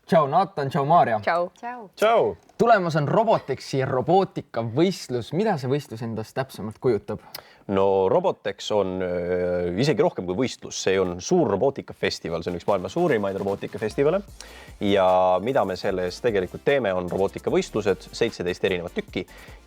Tšau Naatan, tšau Maarja. Tšau. Tšau. Tulemas on Robotexi robootika võistlus. Mida see võistlus endast täpsemalt kujutab? No Robotex on isegi rohkem kui võistlus. See on suur robootikafestival. See on üks maailma suurimaid robootikafestivale. Ja mida me selles tegelikult teeme, on robootikavõistlused, 17 erinevat tükki.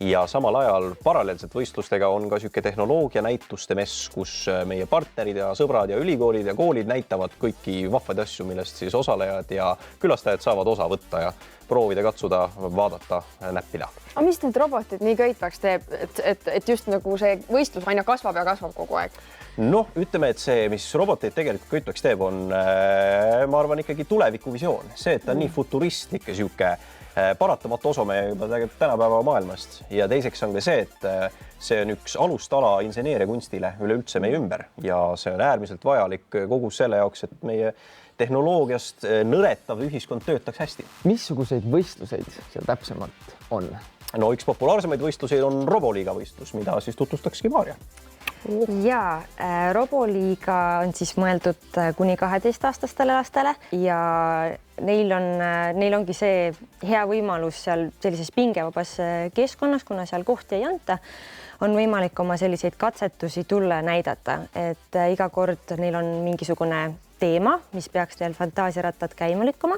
Ja samal ajal paralleelselt võistlustega on ka siuke tehnoloogia näituste mess, kus meie partnerid ja sõbrad ja ülikoolid ja koolid näitavad kõiki vahvaid asju, millest siis osalejad ja külastajad saavad osa võtta ja proovida, katsuda, vaadata, näppida. Aga mis need robotid nii köitvaks teeb, et just nagu see võistlus aina kasvab ja kasvab kogu aeg? Noh, ütleme, et see, mis roboteid tegelikult köitvaks teeb, on, ma arvan, ikkagi tulevikuvisioon. See, et ta on nii futuristlik ja siuke paratamatu osa meie juba tänapäeva maailmast. Ja teiseks on ka see, et see on üks alustala inseneeria kunstile üleüldse meie ümber ja see on äärmiselt vajalik kogu selle jaoks, et meie tehnoloogiast nõretav ühiskond töötaks hästi. Missuguseid võistluseid seal täpsemalt on? No üks populaarsemaid võistlusi on Roboliiga võistlus, mida siis tutvustakski Maarja. Ja Roboliiga on siis mõeldud kuni 12-aastastele lastele ja neil ongi see hea võimalus seal sellises pingevabas keskkonnas, kuna seal kohti ei anta, on võimalik oma selliseid katsetusi tulla näidata, et iga kord neil on mingisugune teema, mis peaks teil fantaasiarattad käima lükkuma.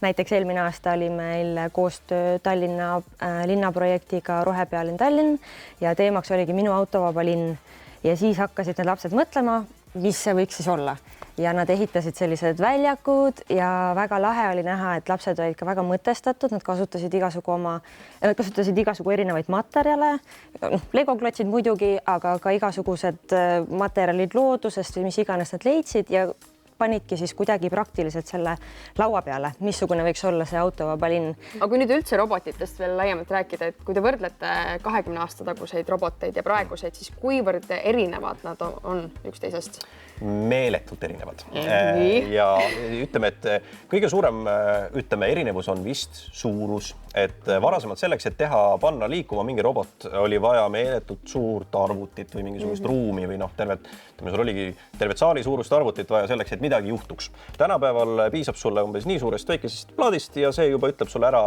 Näiteks eelmine aasta oli meil koostöö Tallinna linnaprojektiga Rohepealinn Tallinn ja teemaks oligi minu autovaba linn. Ja siis hakkasid need lapsed mõtlema, mis see võiks siis olla. Ja nad ehitasid sellised väljakud ja väga lahe oli näha, et lapsed olid ka väga mõtestatud, nad kasutasid igasugu erinevaid materjale, legoklotsid muidugi, aga ka igasugused materjalid loodusest või mis iganes nad leidsid ja panidki siis kuidagi praktiliselt selle laua peale, missugune võiks olla see autovaba linn. Aga kui nüüd üldse robotitest veel laiemalt rääkida, et kui te võrdlete 20 aasta taguseid roboteid ja praeguseid, siis kuivõrd erinevad nad on üksteisest? Meeletult erinevad. Ja ütleme, et kõige suurem erinevus on vist suurus, et varasemalt selleks, et panna liikuma mingi robot, oli vaja meeletult suurt arvutit või mingisugust ruumi või tervet saali suurust arvutit vaja selleks, et midagi juhtuks. Tänapäeval piisab sulle umbes nii suurest väikesest plaadist ja see juba ütleb sulle ära,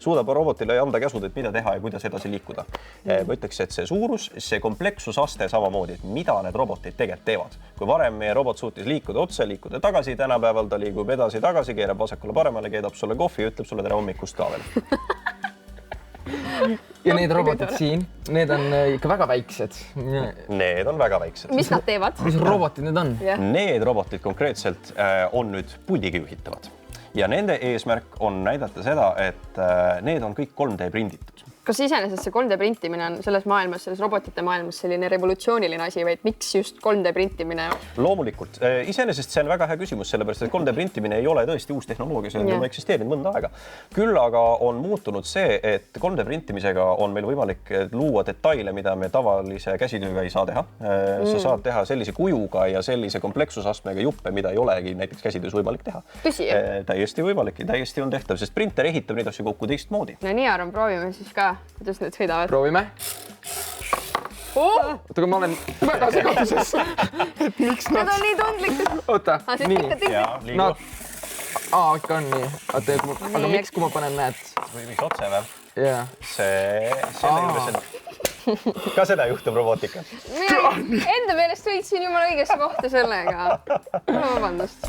suudab robotile anda käsud, et mida teha ja kuidas edasi liikuda. Ma ütleks, et see suurus, see komplekssusaste samamoodi, et mida need robotid tegelikult teevad. Kui varem meie robot suutis liikuda otse, liikuda tagasi, tänapäeval ta liigub edasi-tagasi, keerab vasakule paremale, keedab sulle kohvi ja ütleb sulle tere hommikust ka veel. Ja need robotid siin, need on ikka väga väiksed. Need on väga väiksed. Mis nad teevad? Mis robotid need on? Need robotid konkreetselt on nüüd puldiga juhitavad. Ja nende eesmärk on näidata seda, et need on kõik 3D prinditud. Kas iseenesest see 3D printimine on selles maailmas, selles robotite maailmas selline revolutsiooniline asi või miks just 3D printimine? Loomulikult. Iseenesest see on väga hea küsimus, sellepärast, et 3D printimine ei ole tõesti uus tehnoloogia, see on juba eksisteerinud mõnda aega. Küll aga on muutunud see, et 3D printimisega on meil võimalik luua detaile, mida me tavalise käsitööga ei saa teha. Sa saad teha sellise kujuga ja sellise komplekssusastmega juppe, mida ei olegi näiteks käsitöös võimalik teha. Tõsi? Täiesti võimalik, täiesti on tehtav, sest printer ehitab neid asju kokku teistmoodi. No nii arvan, proovime siis ka. Kuidas need sõidavad? Proovime. Oota, kui ma olen väga segaduses. Need on nii tundlikud. Oota, nii. Liigu. Ikka on nii. Oota, aga miks, kui ma panen näed? Või mis otse või? Jaa. Ka seda juhtub robootika. Enda meelest võitsin jumala õigesse kohta sellega. Vabandust.